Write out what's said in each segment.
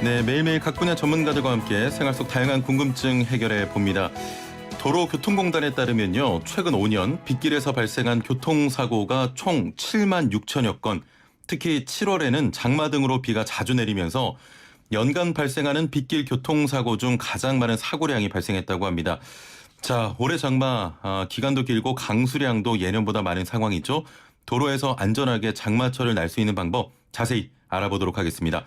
네, 매일매일 각 분야 전문가들과 함께 생활 속 다양한 궁금증 해결해 봅니다. 도로교통공단에 따르면요, 최근 5년 빗길에서 발생한 교통사고가 총 7만 6천여 건, 특히 7월에는 장마 등으로 비가 자주 내리면서 연간 발생하는 빗길 교통사고 중 가장 많은 사고량이 발생했다고 합니다. 자, 올해 장마 기간도 길고 강수량도 예년보다 많은 상황이죠. 도로에서 안전하게 장마철을 날 수 있는 방법 자세히 알아보도록 하겠습니다.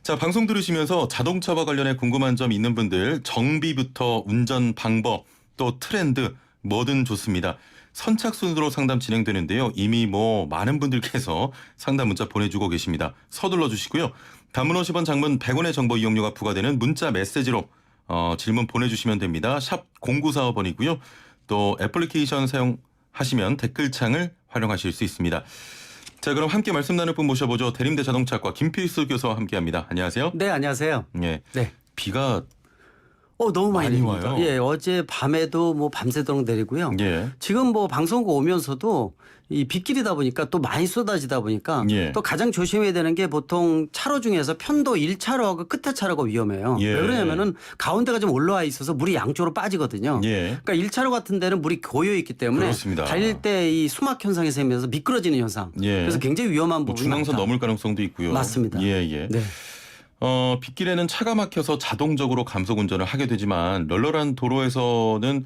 자, 방송 들으시면서 자동차와 관련해 궁금한 점 있는 분들 정비부터 운전 방법 또 트렌드 뭐든 좋습니다. 선착순으로 상담 진행되는데요. 이미 많은 분들께서 상담 문자 보내주고 계십니다. 서둘러 주시고요. 단문 50원 장문 100원의 정보 이용료가 부과되는 문자 메시지로 질문 보내주시면 됩니다. 샵 0945번이고요. 또 애플리케이션 사용하시면 댓글창을 활용하실 수 있습니다. 자, 그럼 함께 말씀 나눌 분 모셔보죠. 대림대 자동차과 김필수 교수와 함께합니다. 안녕하세요. 네, 안녕하세요. 예. 네. 비가 너무 많이 많이 내립니다. 와요. 예, 어제 밤에도 밤새도록 내리고요. 예. 지금 방송국 오면서도 이 빗길이다 보니까 또 많이 쏟아지다 보니까 예. 또 가장 조심해야 되는 게 보통 차로 중에서 편도 1차로하고 끝에 차로가 위험해요. 예. 왜 그러냐면은 가운데가 좀 올라와 있어서 물이 양쪽으로 빠지거든요. 예. 그러니까 1차로 같은 데는 물이 고여 있기 때문에 그렇습니다. 달릴 때 이 수막 현상이 생기면서 미끄러지는 현상. 예. 그래서 굉장히 위험한 부분이 중앙선 많다. 넘을 가능성도 있고요. 맞습니다. 예, 예. 네. 빗길에는 차가 막혀서 자동적으로 감속 운전을 하게 되지만 널널한 도로에서는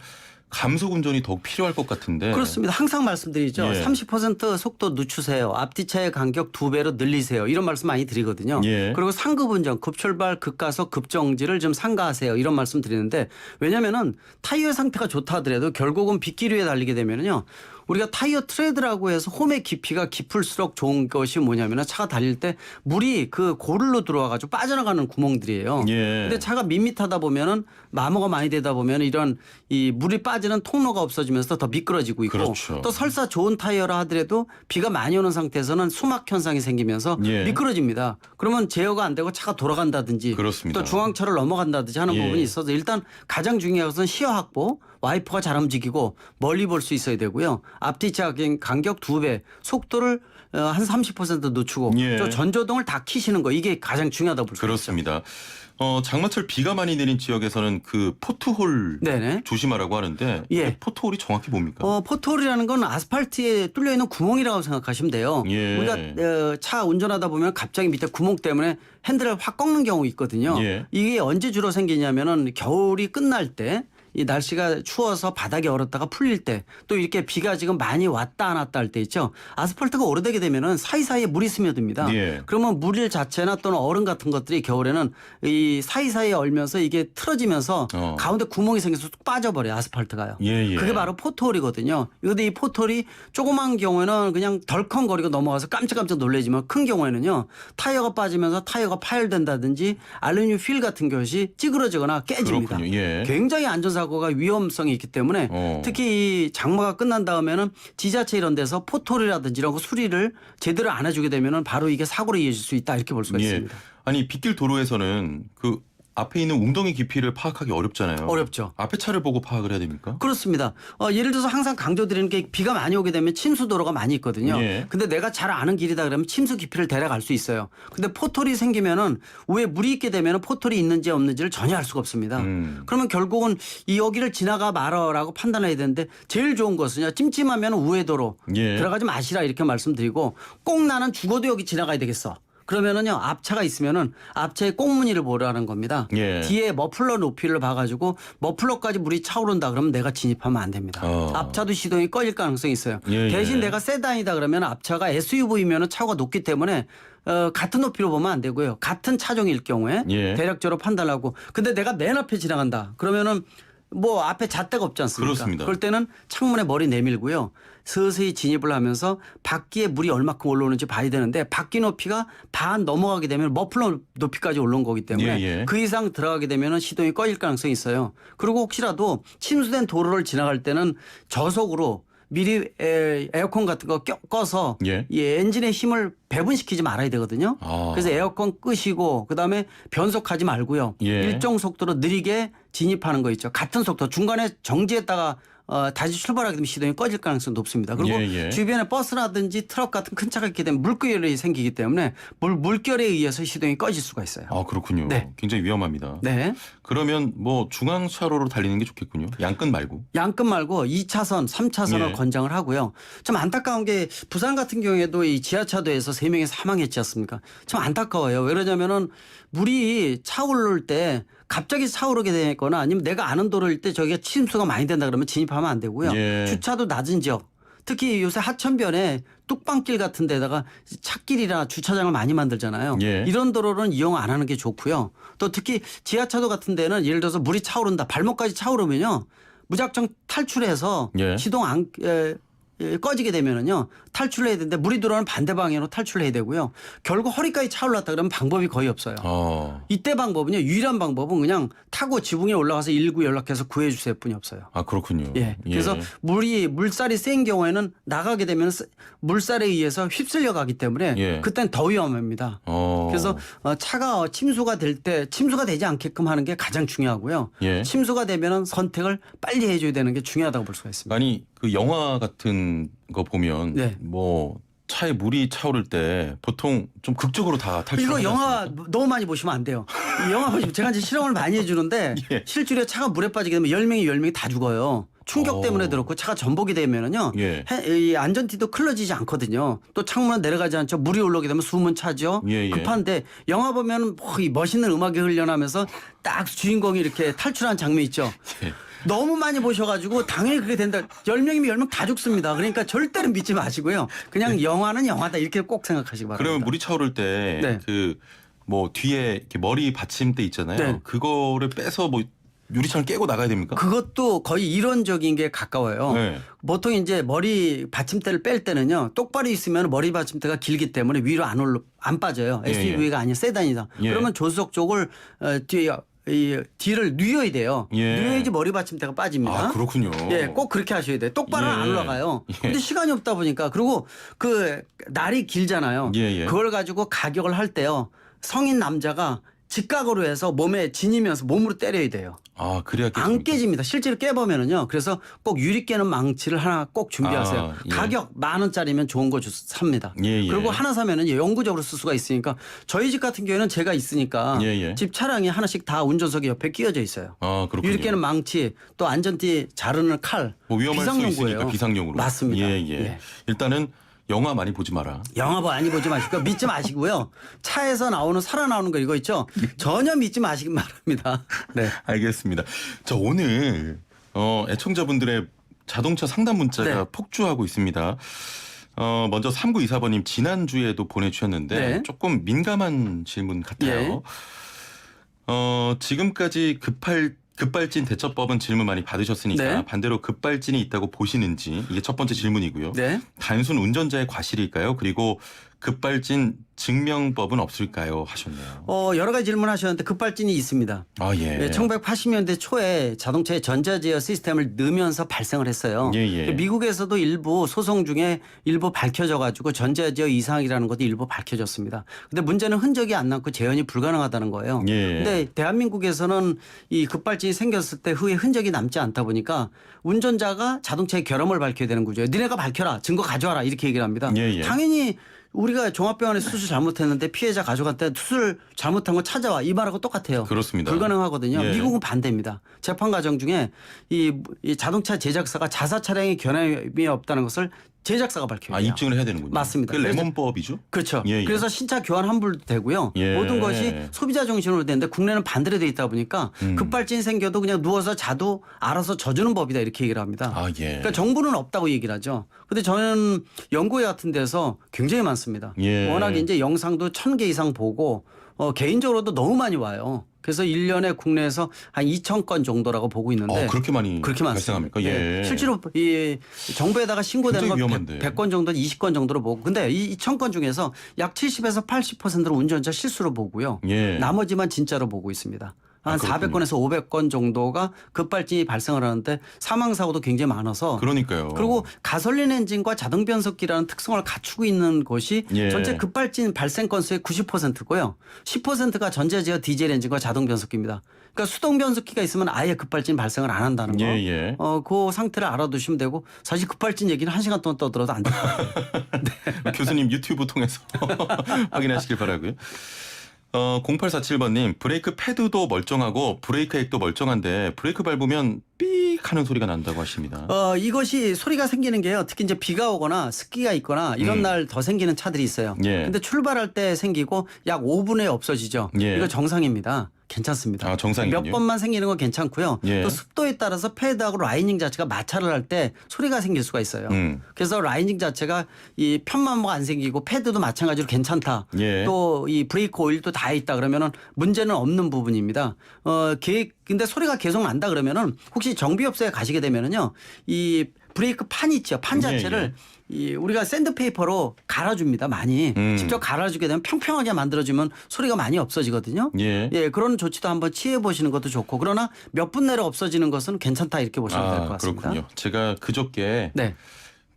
감속 운전이 더욱 필요할 것 같은데. 그렇습니다. 항상 말씀드리죠. 예. 30% 속도 늦추세요. 앞뒤차의 간격 2배로 늘리세요. 이런 말씀 많이 드리거든요. 예. 그리고 상급 운전, 급출발, 급가속, 급정지를 좀 삼가하세요. 이런 말씀 드리는데 왜냐면은 타이어 상태가 좋다 하더라도 결국은 빗길 위에 달리게 되면은요. 우리가 타이어 트레드라고 해서 홈의 깊이가 깊을수록 좋은 것이 뭐냐면은 차가 달릴 때 물이 그 고를로 들어와가지고 빠져나가는 구멍들이에요. 예. 근데 차가 밋밋하다 보면은 마모가 많이 되다 보면 이런 이 물이 빠지는 통로가 없어지면서 더 미끄러지고 있고 그렇죠. 또 설사 좋은 타이어라 하더라도 비가 많이 오는 상태에서는 수막 현상이 생기면서 예. 미끄러집니다. 그러면 제어가 안 되고 차가 돌아간다든지 그렇습니다. 또 중앙차를 넘어간다든지 하는 예. 부분이 있어서 일단 가장 중요한 것은 시야 확보, 와이퍼가 잘 움직이고 멀리 볼 수 있어야 되고요. 앞뒤차 간격 2배, 속도를 한 30% 늦추고 예. 또 전조등을 다 켜시는 거 이게 가장 중요하다고 볼 수 있죠. 그렇습니다. 장마철 비가 많이 내린 지역에서는 그 포트홀 네네. 조심하라고 하는데 예. 포트홀이 정확히 뭡니까? 포트홀이라는 건 아스팔트에 뚫려 있는 구멍이라고 생각하시면 돼요. 예. 우리가 차 운전하다 보면 갑자기 밑에 구멍 때문에 핸들을 확 꺾는 경우 있거든요. 예. 이게 언제 주로 생기냐면은 겨울이 끝날 때 이 날씨가 추워서 바닥이 얼었다가 풀릴 때 또 이렇게 비가 지금 많이 왔다 안 왔다 할 때 있죠. 아스팔트가 오래되게 되면은 사이사이에 물이 스며듭니다. 예. 그러면 물 자체나 또는 얼음 같은 것들이 겨울에는 이 사이사이에 얼면서 이게 틀어지면서 가운데 구멍이 생겨서 뚝 빠져버려요. 아스팔트가요. 예, 예. 그게 바로 포트홀이거든요. 근데 이 포트홀이 조그만 경우에는 그냥 덜컹거리고 넘어가서 깜짝깜짝 놀라지만 큰 경우에는요. 타이어가 빠지면서 타이어가 파열된다든지 알루미늄 휠 같은 것이 찌그러지거나 깨집니다. 그렇군요. 예. 굉장히 안전사고가 위험성이 있기 때문에 특히 이 장마가 끝난 다음에는 지자체 이런 데서 포트홀이라든지 이런 거 수리를 제대로 안 해주게 되면은 바로 이게 사고로 이어질 수 있다 이렇게 볼 수가 예. 있습니다. 아니 빗길 도로에서는 그 앞에 있는 웅덩이 깊이를 파악하기 어렵잖아요. 어렵죠. 앞에 차를 보고 파악을 해야 됩니까? 그렇습니다. 예를 들어서 항상 강조드리는 게 비가 많이 오게 되면 침수 도로가 많이 있거든요. 예. 근데 내가 잘 아는 길이다 그러면 침수 깊이를 대략 알 수 있어요. 근데 포털이 생기면은 위에 물이 있게 되면은 포털이 있는지 없는지를 전혀 알 수가 없습니다. 그러면 결국은 이 여기를 지나가 말아라고 판단해야 되는데 제일 좋은 것은요. 찜찜하면 우회 도로 예. 들어가지 마시라 이렇게 말씀드리고 꼭 나는 죽어도 여기 지나가야 되겠어. 그러면은요 앞차가 있으면은 앞차의 꽁무니를 보라는 겁니다. 예. 뒤에 머플러 높이를 봐가지고 머플러까지 물이 차오른다 그러면 내가 진입하면 안 됩니다. 앞차도 시동이 꺼질 가능성이 있어요. 예, 대신 예. 내가 세단이다 그러면 앞차가 SUV면은 차가 높기 때문에 같은 높이로 보면 안 되고요. 같은 차종일 경우에 예. 대략적으로 판단하고 근데 내가 맨 앞에 지나간다 그러면은 앞에 잣대가 없지 않습니까? 그렇습니다. 그럴 때는 창문에 머리 내밀고요. 서서히 진입을 하면서 바퀴에 물이 얼마큼 올라오는지 봐야 되는데 바퀴 높이가 반 넘어가게 되면 머플러 높이까지 올라온 거기 때문에 예, 예. 그 이상 들어가게 되면 시동이 꺼질 가능성이 있어요. 그리고 혹시라도 침수된 도로를 지나갈 때는 저속으로 미리 에어컨 같은 거 꺼서 예. 이 엔진의 힘을 배분시키지 말아야 되거든요. 그래서 에어컨 끄시고 그다음에 변속하지 말고요. 예. 일정 속도로 느리게 진입하는 거 있죠. 같은 속도 중간에 정지했다가 다시 출발하게 되면 시동이 꺼질 가능성이 높습니다. 그리고 예, 예. 주변에 버스라든지 트럭 같은 큰 차가 있게 되면 물결이 생기기 때문에 물결에 의해서 시동이 꺼질 수가 있어요. 아, 그렇군요. 네. 굉장히 위험합니다. 네. 그러면 뭐 중앙 차로로 달리는 게 좋겠군요. 양끝 말고. 양끝 말고 2차선, 3차선을 예. 권장을 하고요. 좀 안타까운 게 부산 같은 경우에도 이 지하차도에서 3명이 사망했지 않습니까? 참 안타까워요. 왜 그러냐면은 물이 차오를 때 갑자기 차오르게 되거나 아니면 내가 아는 도로일 때 저기가 침수가 많이 된다 그러면 진입하면 안 되고요. 예. 주차도 낮은 지역. 특히 요새 하천변에 뚝방길 같은 데다가 찻길이나 주차장을 많이 만들잖아요. 예. 이런 도로는 이용 안 하는 게 좋고요. 또 특히 지하차도 같은 데는 예를 들어서 물이 차오른다. 발목까지 차오르면요. 무작정 탈출해서 예. 시동 안 꺼지게 되면은요 탈출을 해야 되는데 물이 들어오는 반대 방향으로 탈출을 해야 되고요. 결국 허리까지 차올랐다 그러면 방법이 거의 없어요. 이때 방법은요 유일한 방법은 그냥 타고 지붕에 올라가서 119 연락해서 구해주세요 뿐이 없어요. 아, 그렇군요. 예. 그래서 물살이 센 경우에는 나가게 되면 물살에 의해서 휩쓸려 가기 때문에 예. 그땐 더 위험합니다. 그래서 차가 침수가 될 때 침수가 되지 않게끔 하는 게 가장 중요하고요. 예. 침수가 되면은 선택을 빨리 해줘야 되는 게 중요하다고 볼 수가 있습니다. 아니 그 영화 같은 거 보면 네. 뭐 차에 물이 차오를 때 보통 좀 극적으로 다 탈출하지 이거 영화 않습니까? 너무 많이 보시면 안 돼요. 이 영화 보시면 제가 이제 실험을 많이 해주는데 예. 실제로 차가 물에 빠지게 되면 10명이 다 죽어요. 충격 때문에 들었고 차가 전복이 되면은요. 예. 이 안전띠도 클러지지 않거든요. 또 창문은 내려가지 않죠. 물이 올라오게 되면 숨은 차죠. 예, 예. 급한데 급한데 영화 보면 이 멋있는 음악이 흘려나면서 딱 주인공이 이렇게 탈출한 장면 있죠. 예. 너무 많이 보셔가지고 당연히 그렇게 된다. 10명이면 10명 다 죽습니다. 그러니까 절대로 믿지 마시고요. 그냥 영화는 영화다 이렇게 꼭 생각하시기 바랍니다. 그러면 물이 차오를 때 네. 그 뭐 뒤에 이렇게 머리 받침대 있잖아요. 네. 그거를 빼서 뭐 유리창을 깨고 나가야 됩니까? 그것도 거의 이론적인 게 가까워요. 네. 보통 이제 머리 받침대를 뺄 때는요. 똑바로 있으면 머리 받침대가 길기 때문에 위로 안 빠져요. 예, SUV가 아닌 세단이다. 예. 그러면 조수석 쪽을 뒤를 뉘어야 돼요. 예. 뉘어야지 머리 받침대가 빠집니다. 아, 그렇군요. 예, 꼭 그렇게 하셔야 돼요. 똑바로는 예. 안 올라가요. 예. 근데 시간이 없다 보니까 그리고 그 날이 길잖아요. 예, 예. 그걸 가지고 가격을 할 때요. 성인 남자가 직각으로 해서 몸에 지니면서 몸으로 때려야 돼요. 아, 그래야 안 깨집니다. 실제로 깨보면은요. 그래서 꼭 유리 깨는 망치를 하나 꼭 준비하세요. 아, 예. 가격 10,000원짜리면 좋은 거 삽니다. 예, 예. 그리고 하나 사면은 영구적으로 쓸 수가 있으니까 저희 집 같은 경우에는 제가 있으니까 예, 예. 집 차량이 하나씩 다 운전석에 옆에 끼워져 있어요. 아, 그렇군요. 유리 깨는 망치 또 안전띠 자르는 칼. 뭐 위험할 수 비상용구예요. 있으니까 비상용으로. 맞습니다. 예, 예. 예. 일단은 영화 많이 보지 마라. 영화 많이 보지 마시고 믿지 마시고요. 차에서 나오는 살아나오는 거 이거 있죠. 전혀 믿지 마시기 바랍니다. 네. 알겠습니다. 자, 오늘 애청자분들의 자동차 상담 문자가 네. 폭주하고 있습니다. 먼저 3924번님 지난주에도 보내주셨는데 네. 조금 민감한 질문 같아요. 지금까지 급발진 대처법은 질문 많이 받으셨으니까 네. 반대로 급발진이 있다고 보시는지 이게 첫 번째 질문이고요. 네. 단순 운전자의 과실일까요? 그리고 급발진 증명법은 없을까요? 하셨네요. 여러 가지 질문하셨는데 급발진이 있습니다. 아, 예. 1980년대 초에 자동차에 전자제어 시스템을 넣으면서 발생을 했어요. 예, 예. 미국에서도 일부 소송 중에 일부 밝혀져 가지고 전자제어 이상이라는 것도 일부 밝혀졌습니다. 근데 문제는 흔적이 안 남고 재현이 불가능하다는 거예요. 예. 근데 대한민국에서는 이 급발진이 생겼을 때 후에 흔적이 남지 않다 보니까 운전자가 자동차의 결함을 밝혀야 되는 구조예요. 니네가 밝혀라. 증거 가져와라. 이렇게 얘기를 합니다. 예, 예. 당연히 우리가 종합병원에 수술 잘못했는데 피해자 가족한테 수술 잘못한 거 찾아와 이 말하고 똑같아요. 그렇습니다. 불가능하거든요. 예. 미국은 반대입니다. 재판 과정 중에 이 자동차 제작사가 자사 차량에 결함이 없다는 것을 제작사가 밝혀야 돼요. 입증을 해야 되는군요. 맞습니다. 그게 그래서- 레몬법이죠? 그렇죠. 예, 예. 그래서 신차 교환 환불도 되고요. 예. 모든 것이 소비자 중심으로 되는데 국내는 반대로 돼 있다 보니까 급발진 생겨도 그냥 누워서 자도 알아서 져주는 법이다 이렇게 얘기를 합니다. 아, 예. 그러니까 정부는 없다고 얘기를 하죠. 근데 저는 연구회 같은 데서 굉장히 많습니다. 예. 워낙 이제 영상도 1,000개 이상 보고 개인적으로도 너무 많이 와요. 그래서 1년에 국내에서 한 2,000건 정도라고 보고 있는데 그렇게 많이 그렇게 많습니다. 발생합니까? 예. 실제로 이 정부에다가 신고되는 건 굉장히 위험한데. 100건 정도, 20건 정도로 보고. 근데 이 2,000건 중에서 약 70에서 80%는 운전자 실수로 보고요. 예. 나머지만 진짜로 보고 있습니다. 한 그렇군요. 400건에서 500건 정도가 급발진이 발생을 하는데 사망 사고도 굉장히 많아서 그러니까요. 그리고 가솔린 엔진과 자동 변속기라는 특성을 갖추고 있는 곳이 예. 전체 급발진 발생 건수의 90%고요. 10%가 전자제어 디젤 엔진과 자동 변속기입니다. 그러니까 수동 변속기가 있으면 아예 급발진 발생을 안 한다는 거. 예, 예. 그 상태를 알아두시면 되고 사실 급발진 얘기는 1시간 동안 떠들어도 안 돼요. 교수님 유튜브 통해서 확인하시길 바라고요. 0847번님 브레이크 패드도 멀쩡하고 브레이크 액도 멀쩡한데 브레이크 밟으면 삑 하는 소리가 난다고 하십니다. 이것이 소리가 생기는 게요. 특히 이제 비가 오거나 습기가 있거나 이런 날 더 생기는 차들이 있어요. 예. 근데 출발할 때 생기고 약 5분에 없어지죠. 예. 이거 정상입니다. 괜찮습니다. 아, 정상이군요. 몇 번만 생기는 건 괜찮고요. 예. 또 습도에 따라서 패드하고 라이닝 자체가 마찰을 할 때 소리가 생길 수가 있어요. 그래서 라이닝 자체가 이 편마모가 안 생기고 패드도 마찬가지로 괜찮다. 예. 또 이 브레이크 오일도 다 있다 그러면은 문제는 없는 부분입니다. 근데 소리가 계속 난다 그러면은 혹시 정비업소에 가시게 되면은요. 이 브레이크 판 있죠. 판 자체를 이 우리가 샌드페이퍼로 갈아줍니다. 많이. 직접 갈아주게 되면 평평하게 만들어주면 소리가 많이 없어지거든요. 예. 그런 조치도 한번 취해 보시는 것도 좋고 그러나 몇 분 내로 없어지는 것은 괜찮다 이렇게 보시면 될 것 같습니다. 그렇군요. 제가 그저께 네.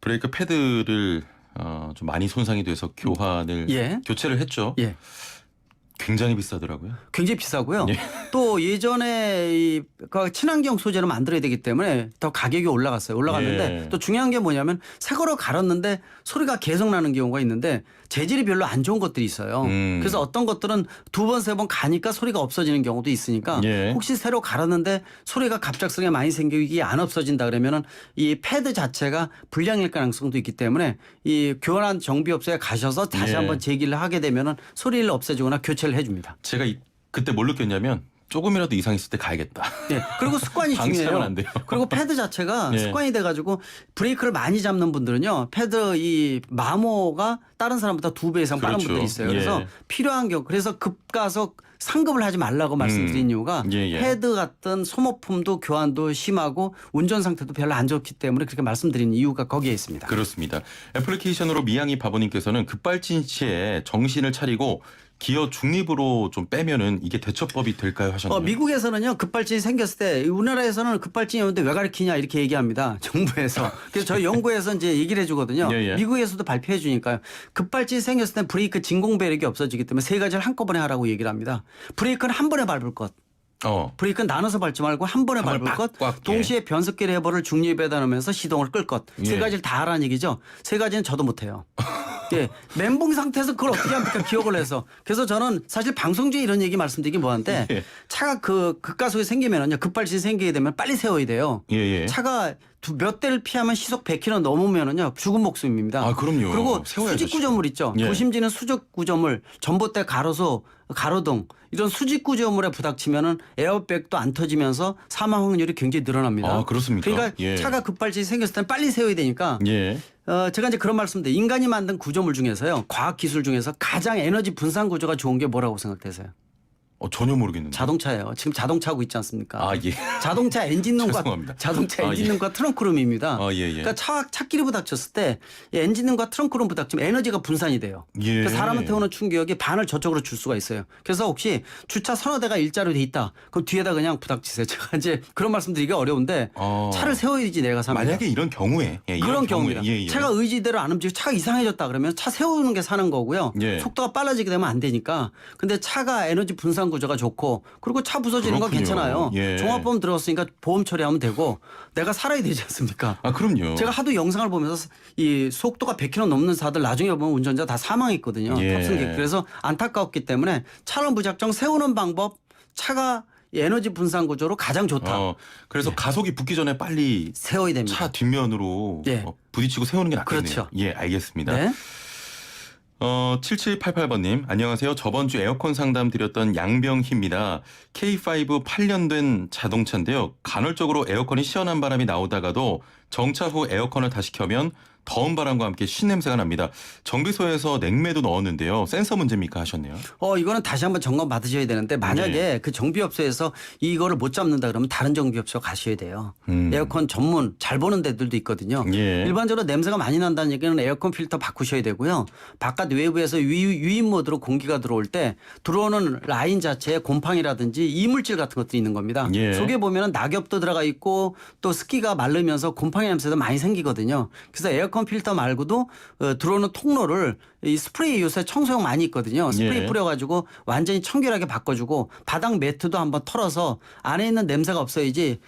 브레이크 패드를 좀 많이 손상이 돼서 교체를 했죠. 예. 굉장히 비싸더라고요. 굉장히 비싸고요. 예. 또 예전에 그 친환경 소재를 만들어야 되기 때문에 더 가격이 올라갔어요. 올라갔는데 예. 또 중요한 게 뭐냐면 새 거로 갈았는데 소리가 계속 나는 경우가 있는데 재질이 별로 안 좋은 것들이 있어요. 그래서 어떤 것들은 2번, 3번 가니까 소리가 없어지는 경우도 있으니까 예. 혹시 새로 갈았는데 소리가 갑작스럽게 많이 생기기 안 없어진다 그러면은 이 패드 자체가 불량일 가능성도 있기 때문에 이 교환 정비업소에 가셔서 다시 예. 한번 제기를 하게 되면은 소리를 없애주거나 교체를 해줍니다. 제가 그때 뭘 느꼈냐면 조금이라도 이상 있을 때 가야겠다. 네. 그리고 습관이 방치하면 중요해요. 안 돼요. 그리고 패드 자체가 예. 습관이 돼가지고 브레이크를 많이 잡는 분들은요. 패드 이 마모가 다른 사람보다 2배 이상 빠른 그렇죠. 분들이 있어요. 그래서 예. 필요한 경우 그래서 급가속 상급을 하지 말라고 말씀드린 이유가 예. 패드 같은 소모품도 교환도 심하고 운전 상태도 별로 안 좋기 때문에 그렇게 말씀드린 이유가 거기에 있습니다. 그렇습니다. 애플리케이션으로 미양이 바보님께서는 급발진 시에 정신을 차리고 기어 중립으로 좀 빼면은 이게 대처법이 될까요 하셨나요? 미국에서는요 급발진이 생겼을 때 우리나라에서는 급발진이 오는데 왜 가르치냐 이렇게 얘기합니다. 정부에서. 그래서 저희 연구에서 이제 얘기를 해주거든요. 예. 미국에서도 발표해 주니까요. 급발진이 생겼을 때 브레이크 진공 배력이 없어지기 때문에 3가지를 한꺼번에 하라고 얘기를 합니다. 브레이크는 한 번에 밟을 것. 브레이크는 나눠서 밟지 말고 한 번에 한 밟을 번에 것. 꽉, 예. 동시에 변속기 레버를 중립에다 놓으면서 시동을 끌 것. 예. 3가지를 다 하라는 얘기죠. 3가지는 저도 못해요. 예, 멘붕 상태에서 그걸 어떻게 합니까? 기억을 해서. 그래서 저는 사실 방송 중에 이런 얘기 말씀드리긴 뭐한데 예. 차가 급가속이 생기면은요 급발진이 생기게 되면 빨리 세워야 돼요. 예. 차가 몇 대를 피하면 시속 100km 넘으면은요 죽은 목숨입니다. 아, 그럼요. 그리고 세워야죠, 수직 구조물 있죠. 예. 도심지는 수직 구조물, 전봇대 가로수, 가로등 이런 수직 구조물에 부닥치면은 에어백도 안 터지면서 사망 확률이 굉장히 늘어납니다. 아, 그렇습니까? 그러니까 예. 차가 급발진이 생겼을 때는 빨리 세워야 되니까. 예. 제가 이제 그런 말씀드려요. 인간이 만든 구조물 중에서요. 과학 기술 중에서 가장 에너지 분산 구조가 좋은 게 뭐라고 생각되세요? 전혀 모르겠는데. 자동차예요. 지금 자동차 하고 있지 않습니까? 아, 예. 자동차 엔진룸과 죄송합니다. 자동차 아, 예. 엔진룸과 트렁크룸입니다. 예. 그러니까 차끼리 부닥쳤을 때 엔진룸과 트렁크룸 부닥치면 에너지가 분산이 돼요. 예. 그래서 사람한테 오는 충격이 반을 저쪽으로 줄 수가 있어요. 그래서 혹시 주차 서너 대가 일자로 돼 있다. 그럼 뒤에다 그냥 부닥치세요. 제가 이제 그런 말씀드리기 어려운데 차를 세워야지 내가 삽니다. 만약에 이런 경우에 그런 경우입니다. 예. 차가 의지대로 안 움직이고 차가 이상해졌다 그러면 차 세우는 게 사는 거고요. 예. 속도가 빨라지게 되면 안 되니까. 근데 차가 에너지 분산 구조가 좋고 그리고 차 부서지는 건 그렇군요. 괜찮아요. 예. 종합보험 들어갔으니까 보험 처리하면 되고 내가 살아야 되지 않습니까? 아, 그럼요. 제가 하도 영상을 보면서 이 속도가 100km 넘는 차들 나중에 보면 운전자 다 사망했거든요. 예. 탑승객. 그래서 안타까웠기 때문에 차를 무작정 세우는 방법 차가 에너지 분산 구조로 가장 좋다. 그래서 가속이 붙기 전에 빨리 세워야 됩니다. 차 뒷면으로 예. 부딪히고 세우는 게 낫겠네요. 그렇죠. 예, 알겠습니다. 네. 7788번님, 안녕하세요. 저번 주 에어컨 상담 드렸던 양병희입니다. K5 8년 된 자동차인데요. 간헐적으로 에어컨이 시원한 바람이 나오다가도 정차 후 에어컨을 다시 켜면 더운 바람과 함께 신냄새가 납니다. 정비소에서 냉매도 넣었는데요. 센서 문제입니까 하셨네요. 이거는 다시 한번 점검 받으셔야 되는데 만약에 네. 그 정비업소에서 이거를 못 잡는다 그러면 다른 정비업소 가셔야 돼요. 에어컨 전문 잘 보는 데들도 있거든요. 예. 일반적으로 냄새가 많이 난다는 얘기는 에어컨 필터 바꾸셔야 되고요. 바깥 외부에서 유인 모드로 공기가 들어올 때 들어오는 라인 자체에 곰팡이라든지 이물질 같은 것들이 있는 겁니다. 예. 속에 보면 낙엽도 들어가 있고 또 습기가 마르면서 곰팡이 냄새도 많이 생기거든요. 그래서 에어컨 필터 말고도 들어오는 통로를 이 스프레이 요새 청소용 많이 있거든요. 스프레이 예. 뿌려가지고 완전히 청결하게 바꿔주고 바닥 매트도 한번 털어서 안에 있는 냄새가 없어야지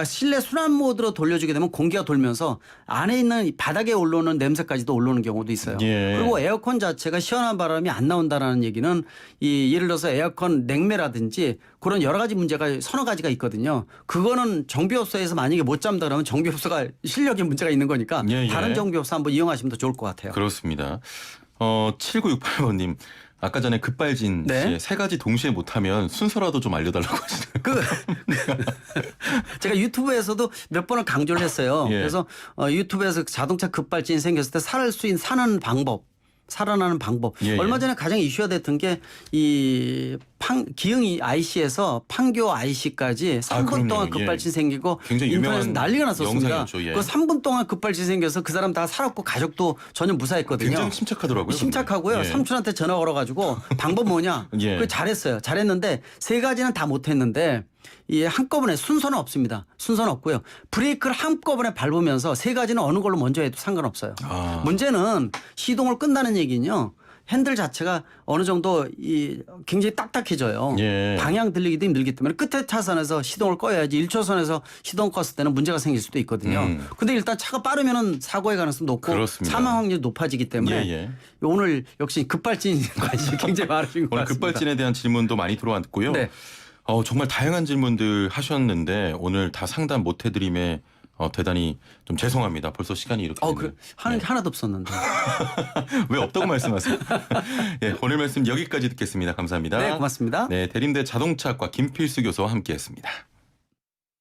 실내 순환 모드로 돌려주게 되면 공기가 돌면서 안에 있는 바닥에 올라오는 냄새까지도 올라오는 경우도 있어요. 예. 그리고 에어컨 자체가 시원한 바람이 안 나온다라는 얘기는 예를 들어서 에어컨 냉매라든지 그런 여러 가지 문제가 서너 가지가 있거든요. 그거는 정비업소에서 만약에 못 잡는다 그러면 정비업소가 실력에 문제가 있는 거니까 예, 예. 다른 정비업소 한번 이용하시면 더 좋을 것 같아요. 그렇습니다. 7968번님. 아까 전에 급발진 네. 시에 세 가지 동시에 못하면 순서라도 좀 알려달라고 하시네요. 제가 유튜브에서도 몇 번을 강조를 했어요. 예. 그래서 유튜브에서 자동차 급발진이 생겼을 때 사는 방법. 살아나는 방법. 예, 얼마 예. 전에 가장 이슈가 됐던 게 이 기흥 IC에서 판교 IC까지 3분 그럼요. 동안 예. 급발진 생기고 굉장히 인터넷에서 유명한 난리가 났었습니다. 영상이었죠. 예. 그 3분 동안 급발진 생겨서 그 사람 다 살았고 가족도 전혀 무사했거든요. 굉장히 침착하더라고요. 침착하고요. 근데. 예. 삼촌한테 전화 걸어가지고 방법 뭐냐? 예. 그 잘했어요. 잘했는데 세 가지는 다 못했는데 이 한꺼번에 순서는 없습니다. 순서는 없고요. 브레이크를 한꺼번에 밟으면서 세 가지는 어느 걸로 먼저 해도 상관없어요. 아. 문제는 시동을 끈다는 얘기는요. 핸들 자체가 어느 정도 굉장히 딱딱해져요. 예. 방향 들리기도 힘들기 때문에 끝에 차선에서 시동을 꺼야지 1초선에서 시동 껐을 때는 문제가 생길 수도 있거든요. 근데 일단 차가 빠르면은 사고의 가능성이 높고 그렇습니다. 사망 확률이 높아지기 때문에 예, 예. 오늘 역시 급발진 관심이 굉장히 많으신 것 오늘 같습니다. 급발진에 대한 질문도 많이 들어왔고요. 네. 정말 다양한 질문들 하셨는데 오늘 다 상담 못 해드림에 대단히 좀 죄송합니다. 벌써 시간이 이렇게 됐네요. 그래. 하나도 없었는데. 왜 없다고 말씀하세요? 예, 오늘 말씀 여기까지 듣겠습니다. 감사합니다. 네, 고맙습니다. 네, 대림대 자동차과 김필수 교수와 함께했습니다.